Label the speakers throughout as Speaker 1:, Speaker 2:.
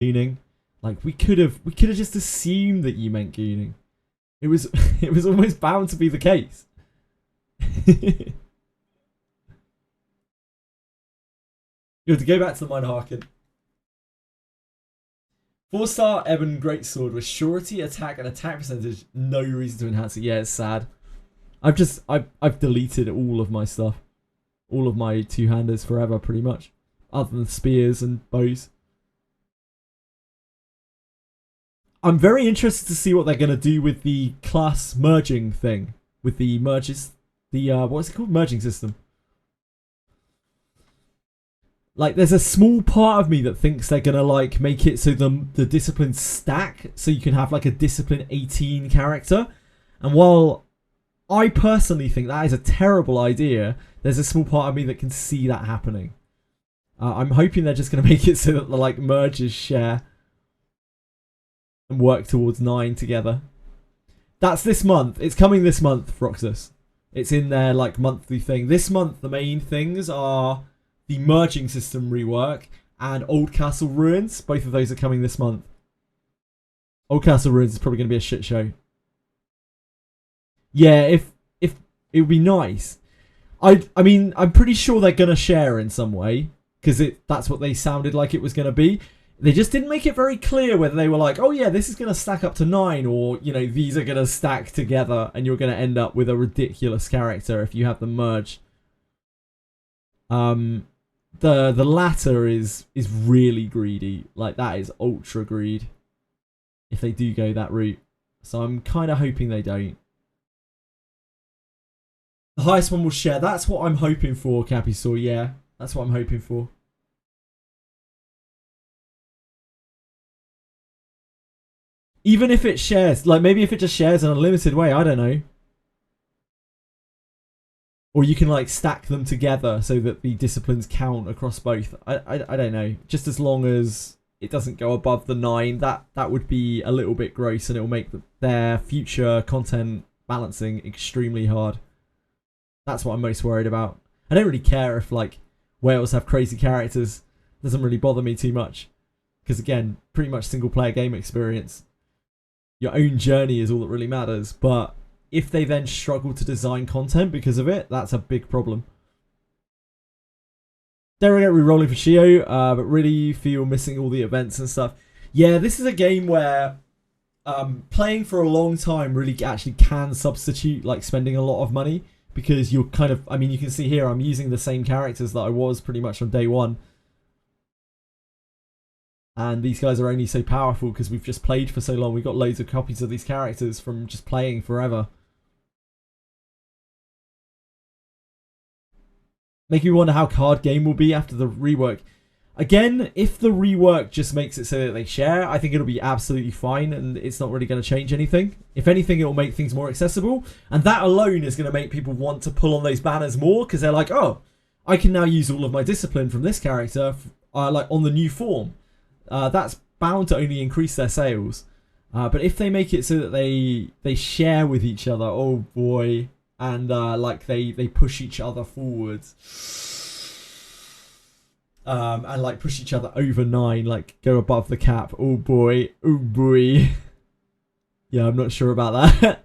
Speaker 1: gooning. Like we could have just assumed that you meant gooning. It was it was almost bound to be the case. You have to go back to the Minor Harkin. 4-star Ebon Greatsword with surety, attack, and attack percentage. No reason to enhance it. Yeah, it's sad. I've deleted all of my stuff. All of my two-handers forever, pretty much. Other than spears and bows. I'm very interested to see what they're going to do with the class merging thing. With the merges. The, what's it called? Merging system. Like, there's a small part of me that thinks they're going to, like, make it so the disciplines stack. So you can have, like, a discipline 18 character. And while I personally think that is a terrible idea, there's a small part of me that can see that happening. I'm hoping they're just going to make it so that the, like, merges share. And work towards 9 together. That's this month. It's coming this month, Froxus. It's in their, like, monthly thing. This month, the main things are the merging system rework and Old Castle Ruins. Both of those are coming this month. Old Castle Ruins is probably going to be a shit show. Yeah, if it would be nice. I mean, I'm pretty sure they're going to share in some way. Because that's what they sounded like it was going to be. They just didn't make it very clear whether they were like, oh yeah, this is going to stack up to 9, or, you know, these are going to stack together and you're going to end up with a ridiculous character if you have them merged. The latter is really greedy. Like, that is ultra greed. If they do go that route. So I'm kind of hoping they don't. The highest one will share. That's what I'm hoping for, Cappy Saw. Yeah, that's what I'm hoping for. Even if it shares, like maybe if it just shares in a limited way, I don't know. Or you can like stack them together so that the disciplines count across both. I don't know. Just as long as it doesn't go above the 9, that would be a little bit gross and it will make their future content balancing extremely hard. That's what I'm most worried about. I don't really care if like whales have crazy characters. It doesn't really bother me too much. Because again, pretty much single player game experience. Your own journey is all that really matters, but if they then struggle to design content because of it, that's a big problem. Don't get re-rolling for Shio, but really feel missing all the events and stuff. Yeah, this is a game where playing for a long time really actually can substitute like spending a lot of money, because you're kind of, I mean, you can see here I'm using the same characters that I was pretty much on day one. And these guys are only so powerful because we've just played for so long. We've got loads of copies of these characters from just playing forever. Make me wonder how card game will be after the rework. Again, if the rework just makes it so that they share, I think it'll be absolutely fine and it's not really going to change anything. If anything, it'll make things more accessible. And that alone is going to make people want to pull on those banners more, because they're like, oh, I can now use all of my discipline from this character like on the new form. That's bound to only increase their sales. But if they make it so that they share with each other, oh boy, and like they push each other forwards, and like push each other over 9, like go above the cap, oh boy, oh boy. Yeah, I'm not sure about that.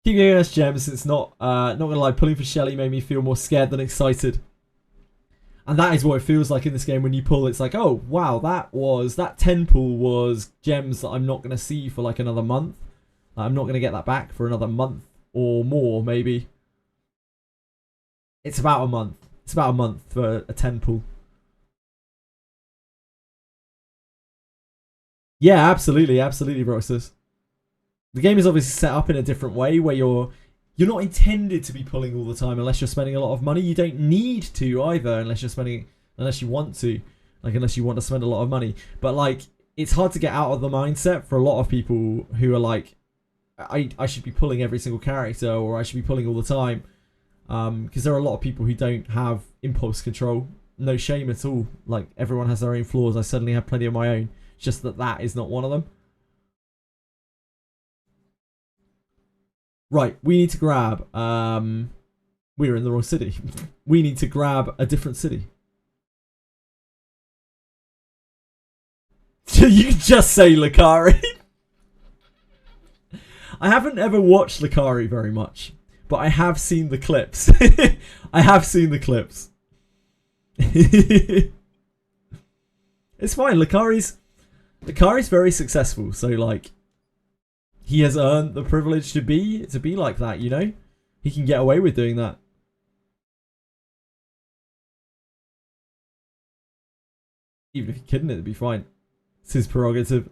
Speaker 1: Keep giving us gems. It's not gonna lie, pulling for Shelly made me feel more scared than excited. And that is what it feels like in this game when you pull. It's like, oh wow, that 10 pull was gems that I'm not gonna see for like another month. I'm not gonna get that back for another month or more, maybe. It's about a month. It's about a month for a 10 pull. Yeah, absolutely, Roxas. The game is obviously set up in a different way where you're not intended to be pulling all the time unless you're spending a lot of money. You don't need to either unless you want to. Like, unless you want to spend a lot of money. But like, it's hard to get out of the mindset for a lot of people who are like, I should be pulling every single character, or I should be pulling all the time. Because there are a lot of people who don't have impulse control. No shame at all. Like, everyone has their own flaws. I certainly have plenty of my own. It's just that is not one of them. Right, we need to grab We're in the wrong city. We need to grab a different city. You can just say Lucari. I haven't ever watched Lucari very much, but I have seen the clips. I have seen the clips. It's fine. Lucari's very successful, so like he has earned the privilege to be like that, you know? He can get away with doing that. Even if he couldn't, it'd be fine. It's his prerogative.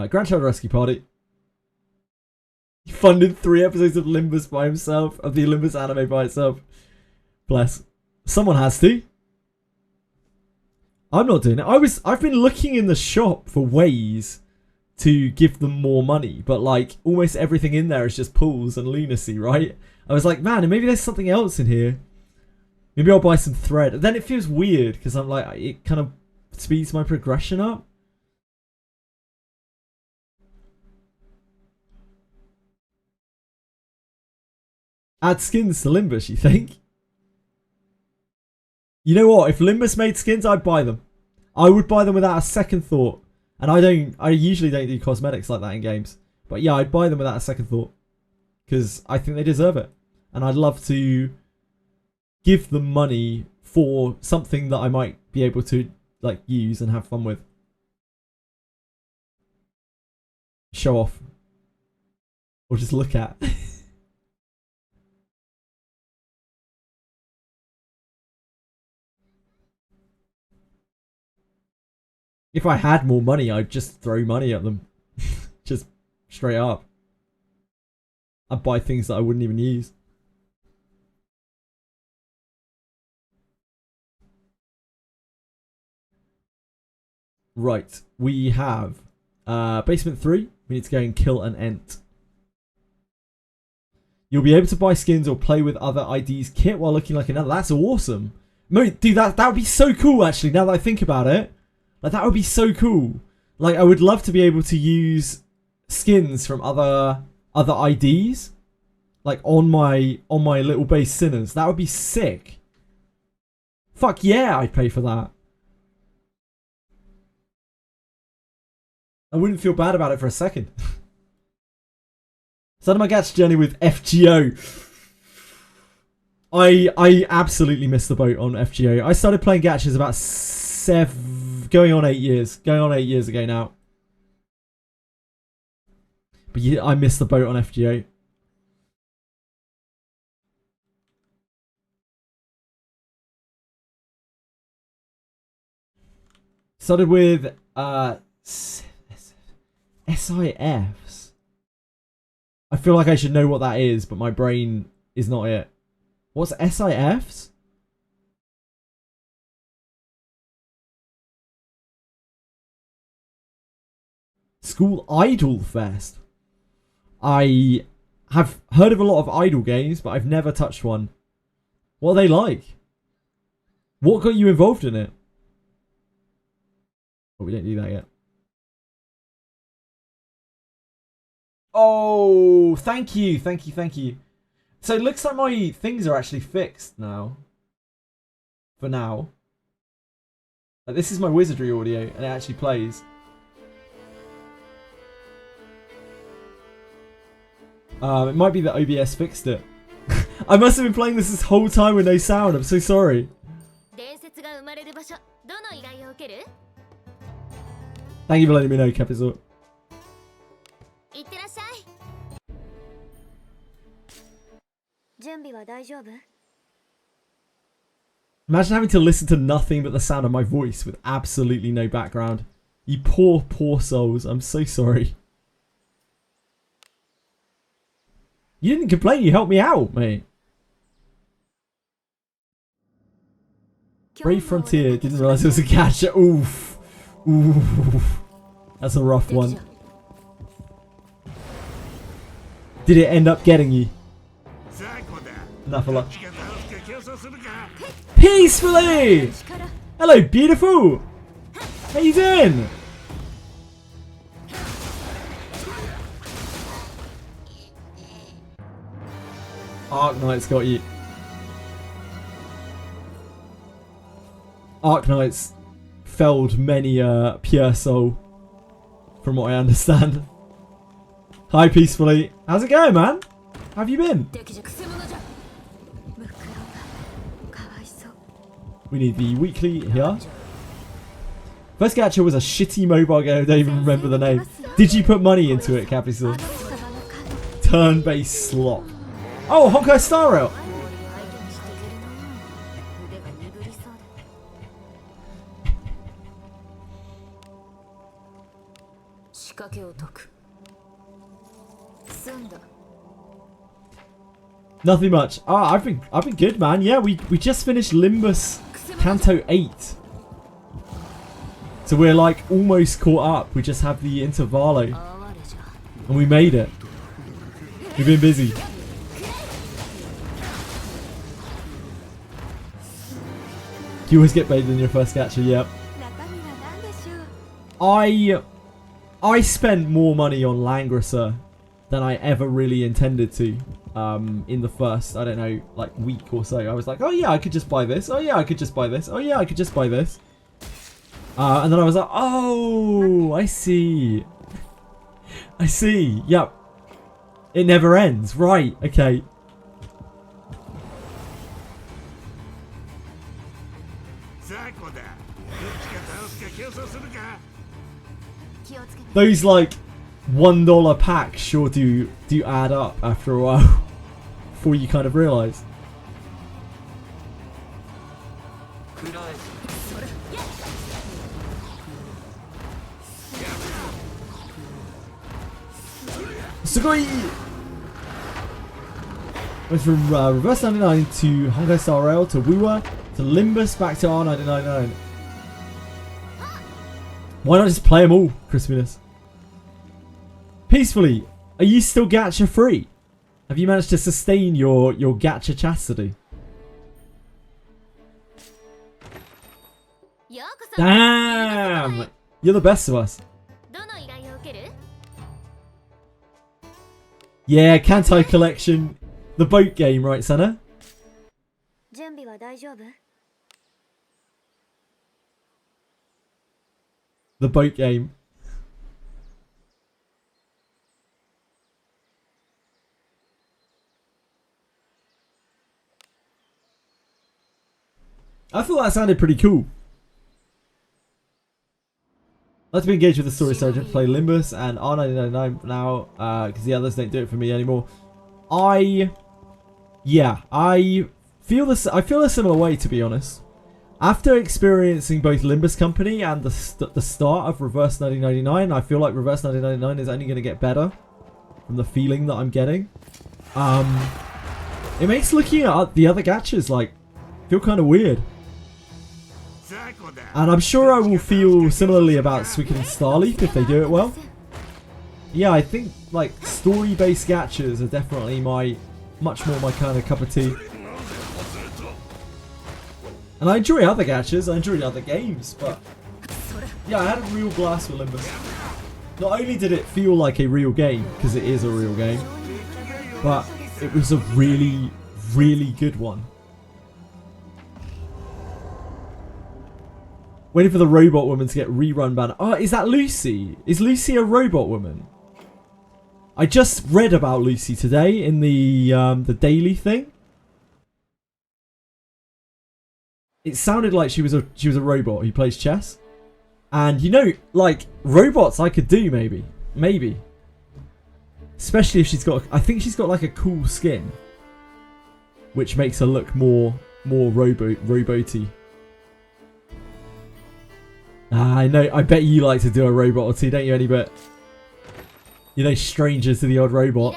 Speaker 1: Grandchild Rescue Party. He funded 3 episodes of Limbus by himself, of the Limbus anime by itself. Bless. Someone has to. I'm not doing it. I've been looking in the shop for ways to give them more money, but like almost everything in there is just pools and lunacy, right? I was like, man, maybe there's something else in here. Maybe I'll buy some thread. Then it feels weird because I'm like, it kind of speeds my progression up. Add skins to Limbus, you think? You know what? If Limbus made skins, I'd buy them. I would buy them without a second thought. And I usually don't do cosmetics like that in games. But yeah, I'd buy them without a second thought. Because I think they deserve it. And I'd love to give them money for something that I might be able to like use and have fun with. Show off. Or just look at. If I had more money, I'd just throw money at them. Just straight up. I'd buy things that I wouldn't even use. Right. We have Basement 3. We need to go and kill an Ent. You'll be able to buy skins or play with other IDs kit while looking like another. That's awesome. Dude, that would be so cool, actually, now that I think about it. Like, that would be so cool. Like, I would love to be able to use skins from other IDs. Like, on my little base sinners. That would be sick. Fuck yeah, I'd pay for that. I wouldn't feel bad about it for a second. Started my gacha journey with FGO. I absolutely missed the boat on FGO. I started playing gachas about 8 years. Going on 8 years ago now. But yeah, I missed the boat on FGO. Started with SIFs. I feel like I should know what that is, but my brain is not it. What's SIFs? School Idol Fest. I have heard of a lot of idol games, but I've never touched one. What are they like? What got you involved in it? Oh, we don't do that yet. Oh, thank you. Thank you, thank you. So it looks like my things are actually fixed now. For now. Like, this is my Wizardry audio, and it actually plays. It might be that OBS fixed it. I must have been playing this whole time with no sound. I'm so sorry. Thank you for letting me know, Capizor. Imagine having to listen to nothing but the sound of my voice with absolutely no background. You poor, poor souls. I'm so sorry. You didn't complain, you helped me out, mate. Brave Frontier, didn't realise it was a gacha. Oof. Oof. That's a rough one. Did it end up getting you? Enough of luck. Peacefully! Hello, beautiful! How you doing? Arknight's got you. Arknight's felled many pure soul, from what I understand. Hi, Peacefully. How's it going, man? How have you been? We need the weekly here. First gacha was a shitty mobile game. I don't even remember the name. Did you put money into it, Capital? Turn-based slot. Oh, Honkai Star Rail. Nothing much. Ah, I've been good, man. Yeah, we just finished Limbus Canto 8. So we're like almost caught up. We just have the intervallo. And we made it. We've been busy. You always get paid in your first gacha, yep. I spent more money on Langrisser than I ever really intended to in the first, I don't know, like week or so. I was like, oh yeah, I could just buy this. Oh yeah, I could just buy this. Oh yeah, I could just buy this. And then I was like, oh, I see. I see. Yep. It never ends. Right. Okay. Those like $1 packs sure do add up after a while. Before you kind of realise. Sugoi! Went from Reverse 99 to Honkai Star Rail to Wua to Limbus back to R999. Why not just play them all, Crispiness? Peacefully, are you still gacha free? Have you managed to sustain your gacha chastity? Damn! You're the best of us. Yeah, Kantai Collection. The boat game, right, Senna? The boat game. I thought that sounded pretty cool. I'd like to be engaged with the story sergeant, play Limbus and R999 now, because the others don't do it for me anymore. I feel a similar way, to be honest. After experiencing both Limbus Company and the start of Reverse 1999, I feel like Reverse 1999 is only going to get better from the feeling that I'm getting. It makes looking at the other gachas like feel kind of weird. And I'm sure I will feel similarly about Suikoden Starleaf if they do it well. Yeah, I think like story-based gachas are definitely much more my kind of cup of tea. And I enjoy other gachas, I enjoy other games, but yeah, I had a real blast with Limbus. Not only did it feel like a real game, because it is a real game, but it was a really, really good one. Waiting for the robot woman to get rerun banned. Oh, is that Lucy? Is Lucy a robot woman? I just read about Lucy today in the daily thing. It sounded like she was a robot who plays chess. And you know, like robots I could do maybe. Especially if she's got, I think she's got like a cool skin, which makes her look more roboty. I know. I bet you like to do a robot or two, don't you, any bit? You know, strangers to the odd robot.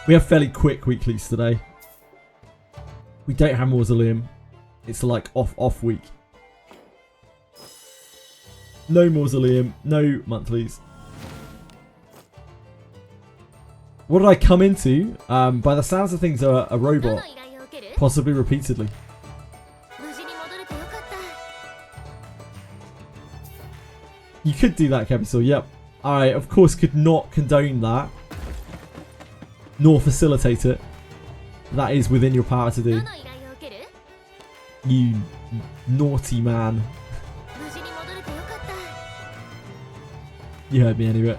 Speaker 1: We have fairly quick weeklies today. We don't have Mausoleum. It's like off week. No mausoleum. No monthlies. What did I come into? By the sounds of things, a robot. Possibly repeatedly. You could do that, Capital. Yep. I, of course, could not condone that. Nor facilitate it. That is within your power to do. You naughty man. You heard me anyway.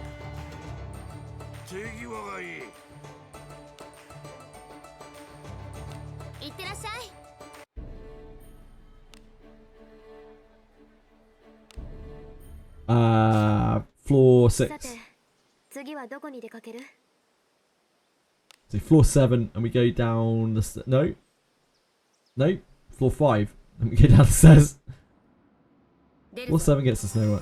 Speaker 1: Floor 6. So floor 7, and we go down the no, floor 5, and we go down the stairs. Floor 7 gets us nowhere.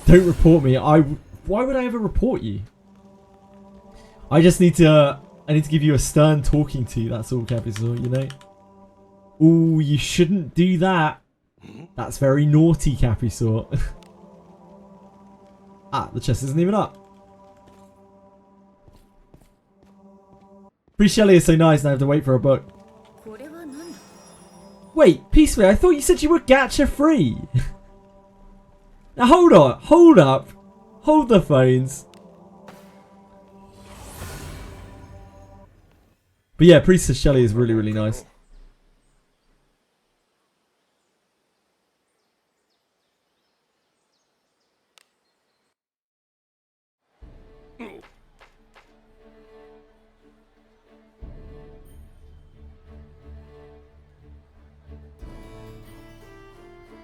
Speaker 1: Don't report me. Why would I ever report you? I just need to. I need to give you a stern talking to. That's all, Capital. You know. Ooh, you shouldn't do that. That's very naughty, Capital. Ah, the chest isn't even up. Priest Shelley is so nice, and I have to wait for a book. Wait, Peacefully, I thought you said you were gacha free. Now hold on, hold up, hold the phones. But yeah, Priestess Shelley is really, really nice.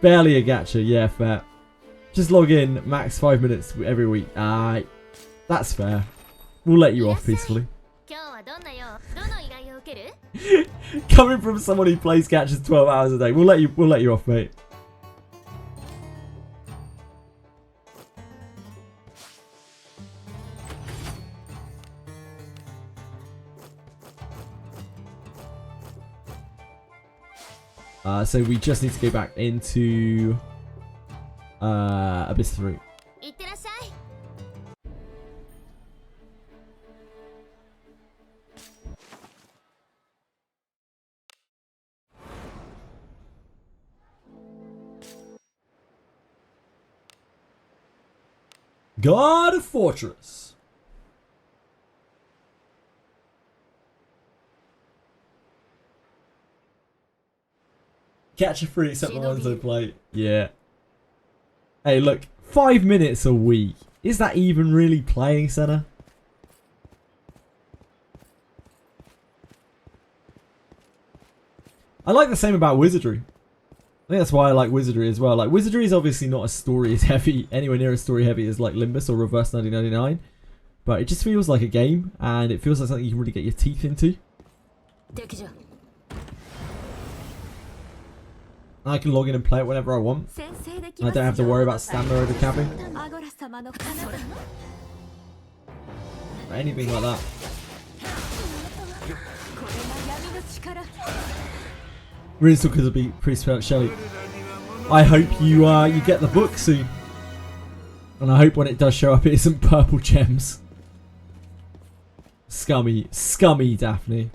Speaker 1: Barely a gacha, yeah, fair. Just log in, max 5 minutes every week. That's fair. We'll let you off peacefully. Coming from someone who plays gachas 12 hours a day, we'll let you off, mate. So we just need to go back into Abyss 3. God Fortress. Gacha free except the ones I play. Yeah. Hey, look, 5 minutes a week. Is that even really playing, Senna? I like the same about Wizardry. I think that's why I like Wizardry as well. Like, Wizardry is obviously not a story as heavy, anywhere near as story heavy as like Limbus or Reverse 1999. But it just feels like a game, and it feels like something you can really get your teeth into. I can log in and play it whenever I want. I don't have to worry about stamina over capping. Or anything like that. Really still because of the Priest Shelley. I hope you you get the book soon. And I hope when it does show up it isn't purple gems. Scummy, scummy Daphne.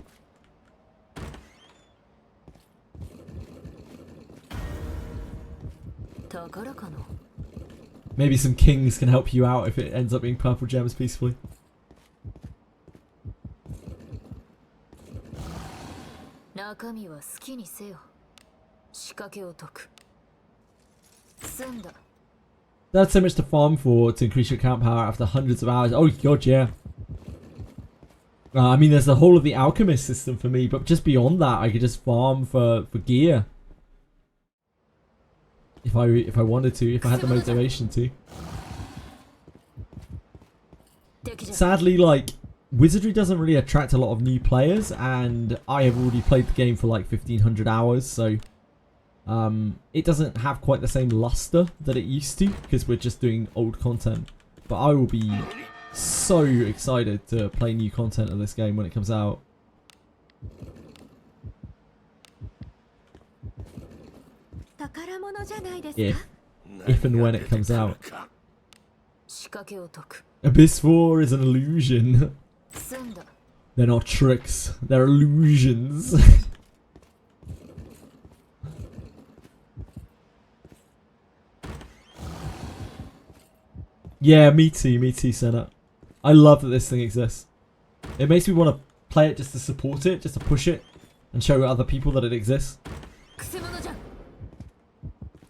Speaker 1: Maybe some kings can help you out if it ends up being purple gems peacefully. That's so much to farm for to increase your count power after hundreds of hours. Oh god, yeah. I mean, there's the whole of the alchemist system for me, but just beyond that, I could just farm for gear. If I wanted to, if I had the motivation to. Sadly, like, Wizardry doesn't really attract a lot of new players, and I have already played the game for like 1500 hours, so it doesn't have quite the same luster that it used to, because we're just doing old content. But I will be so excited to play new content of this game when it comes out. If and when it comes out. Abyss 4 is an illusion. They're not tricks, they're illusions. Yeah, me too, Senna. I love that this thing exists. It makes me want to play it just to support it, just to push it, and show other people that it exists.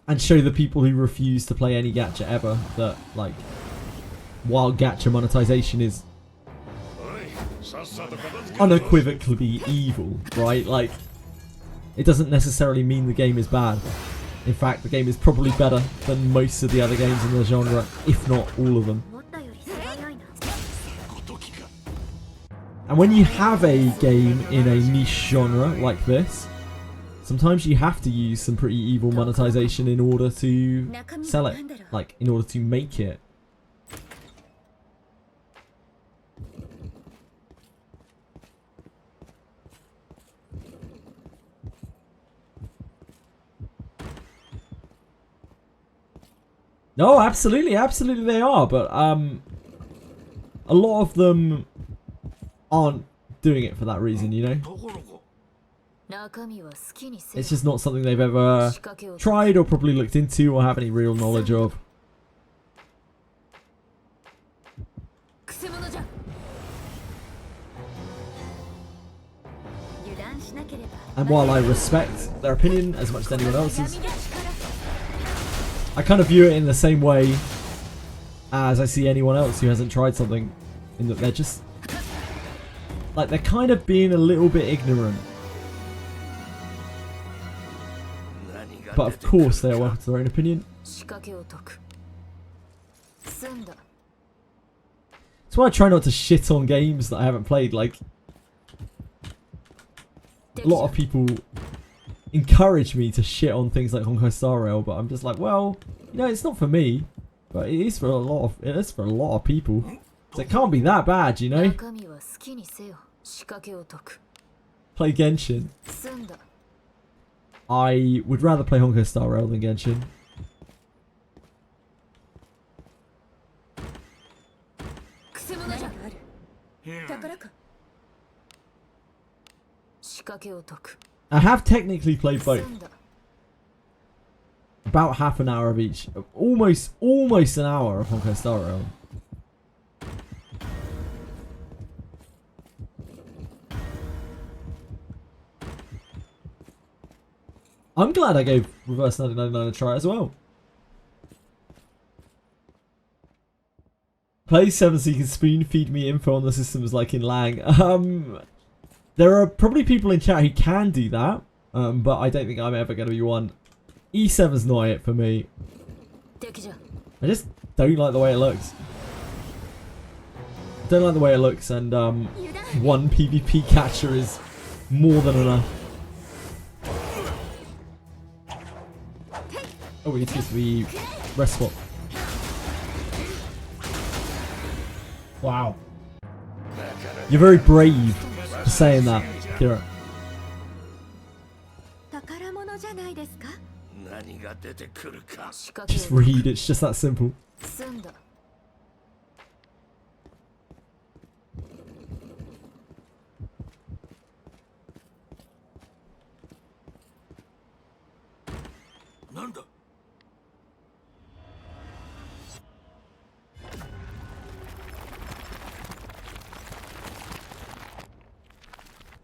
Speaker 1: And show the people who refuse to play any gacha ever that, like, while gacha monetization is unequivocally evil, right? Like, it doesn't necessarily mean the game is bad. In fact, the game is probably better than most of the other games in the genre, if not all of them. And when you have a game in a niche genre like this, sometimes you have to use some pretty evil monetization in order to sell it, like in order to make it. No, absolutely they are, but a lot of them aren't doing it for that reason, you know? It's just not something they've ever tried or probably looked into or have any real knowledge of. And while I respect their opinion as much as anyone else's, I kind of view it in the same way as I see anyone else who hasn't tried something, in that they're just, like, they're kind of being a little bit ignorant. But of course they are welcome to their own opinion. That's why I try not to shit on games that I haven't played. Like, a lot of people encourage me to shit on things like Honkai Star Rail, but I'm just like, well, you know, it's not for me, but it is for a lot of people. So it can't be that bad, you know. Play Genshin. I would rather play Honkai Star Rail than Genshin. I have technically played both. About half an hour of each. Almost an hour of Honkai Star Rail. I'm glad I gave Reverse 1999 a try as well. Play 7 so you can spoon feed me info on the systems like in Lang. There are probably people in chat who can do that, but I don't think I'm ever going to be one. E7's not it for me. I just don't like the way it looks. I don't like the way it looks, and one PvP catcher is more than enough. Oh, we need to get to the rest spot. Wow. You're very brave for saying that, Kira. Just read, it's just that simple.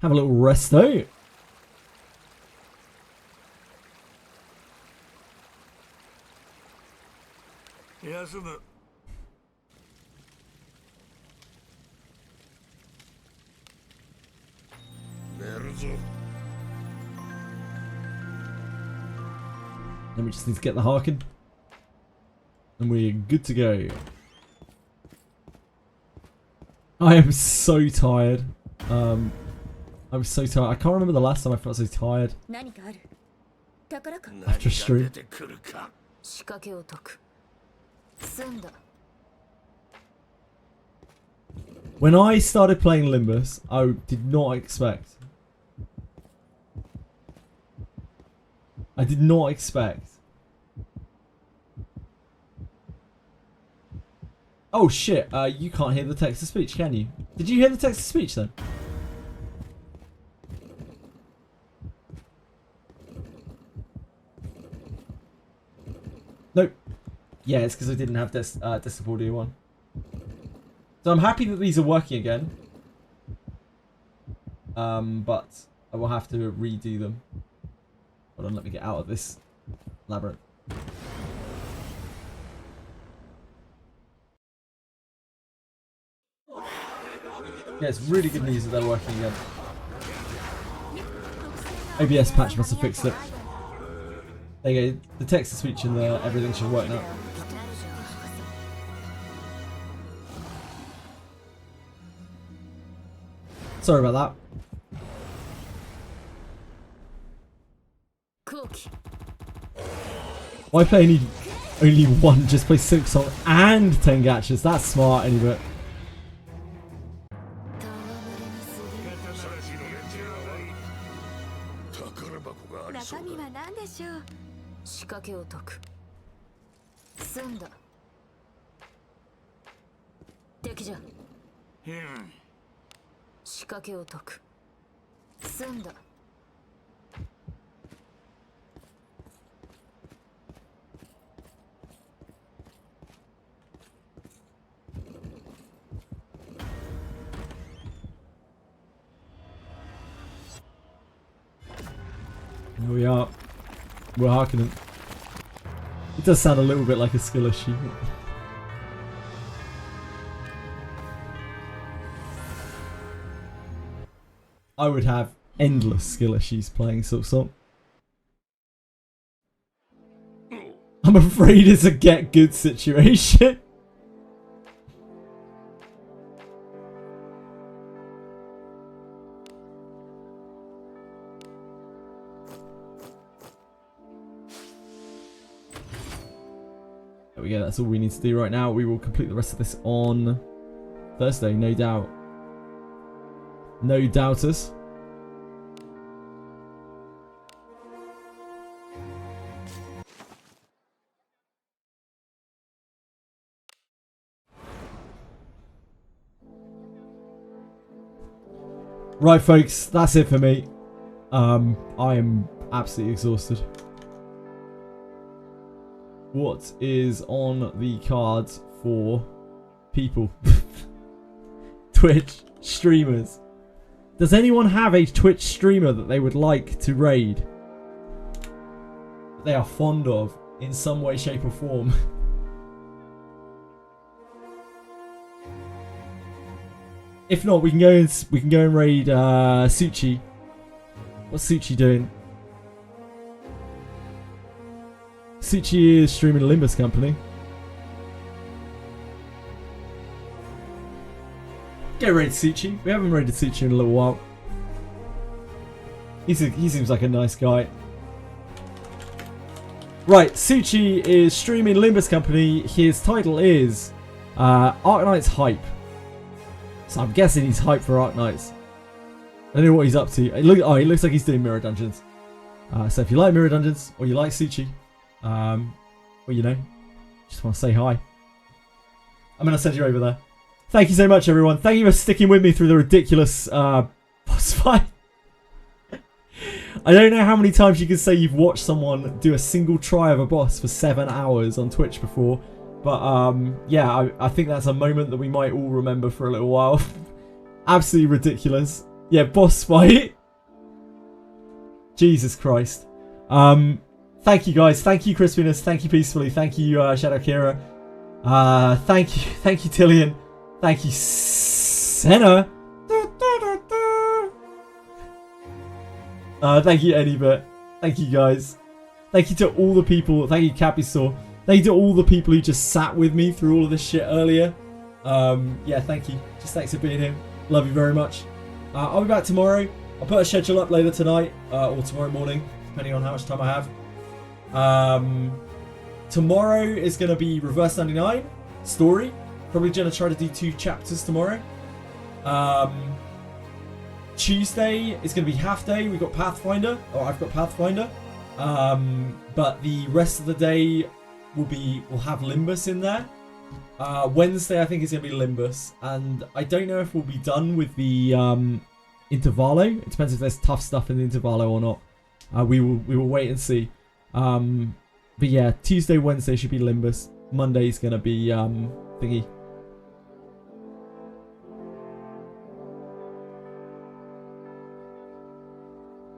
Speaker 1: Have a little rest out. Then we just need to get the Harkin. And we're good to go. I am so tired. I'm so tired. I can't remember the last time I felt so tired. After a stream. When I started playing Limbus, I did not expect. I did not expect. Oh shit, you can't hear the text to speech, can you? Did you hear the text to speech then? Nope. Yeah, it's because I didn't have desktop audio on. So I'm happy that these are working again. But I will have to redo them. Hold on, let me get out of this labyrinth. Yeah, it's really good news that they're working again. OBS patch must have fixed it. There you go, the text to speech and everything should work now. Sorry about that. Why play only one? Just play Silk Song and 10 gachas. That's smart, anyway. Here we are. We're Harkonnen. It does sound a little bit like a skill issue. I would have endless skill issues playing Silk Song. I'm afraid it's a get good situation. There we go, that's all we need to do right now. We will complete the rest of this on Thursday, no doubt. No doubters. Right, folks, that's it for me. I am absolutely exhausted. What is on the cards for people? Twitch streamers. Does anyone have a Twitch streamer that they would like to raid? That they are fond of in some way, shape or form? If not, we can go and raid Suchi. What's Suchi doing? Suchi is streaming Limbus Company. Go raid Suchi. We haven't raided Suchi in a little while. He seems like a nice guy. Right, Suchi is streaming Limbus Company. His title is Arknight's Hype. So I'm guessing he's hyped for Arknights. I don't know what he's up to. He looks like he's doing Mirror Dungeons. So if you like Mirror Dungeons or you like Suchi, well, you know, just want to say hi. I'm going to send you over there. Thank you so much, everyone. Thank you for sticking with me through the ridiculous boss fight. I don't know how many times you can say you've watched someone do a single try of a boss for 7 hours on Twitch before. But, yeah, I think that's a moment that we might all remember for a little while. Absolutely ridiculous. Yeah, boss fight. Jesus Christ. Thank you, guys. Thank you, Crispiness. Thank you, Peacefully. Thank you, Shadow Kira. Thank you, Tillian. Thank you, Senna. Thank you, Anybit. Thank you, guys. Thank you to all the people. Thank you, Capisaur. Thank you to all the people who just sat with me through all of this shit earlier. Yeah, thank you. Just thanks for being here. Love you very much. I'll be back tomorrow. I'll put a schedule up later tonight or tomorrow morning, depending on how much time I have. Tomorrow is going to be Reverse 99 story. Probably going to try to do 2 chapters tomorrow. Tuesday is going to be half day. We've got Pathfinder, or I've got Pathfinder. But the rest of the day we'll have Limbus in there. Wednesday I think is going to be Limbus, and I don't know if we'll be done with the Intervallo. It depends if there's tough stuff in the Intervallo or not. We will wait and see. But yeah, Tuesday, Wednesday should be Limbus. Monday's going to be thingy.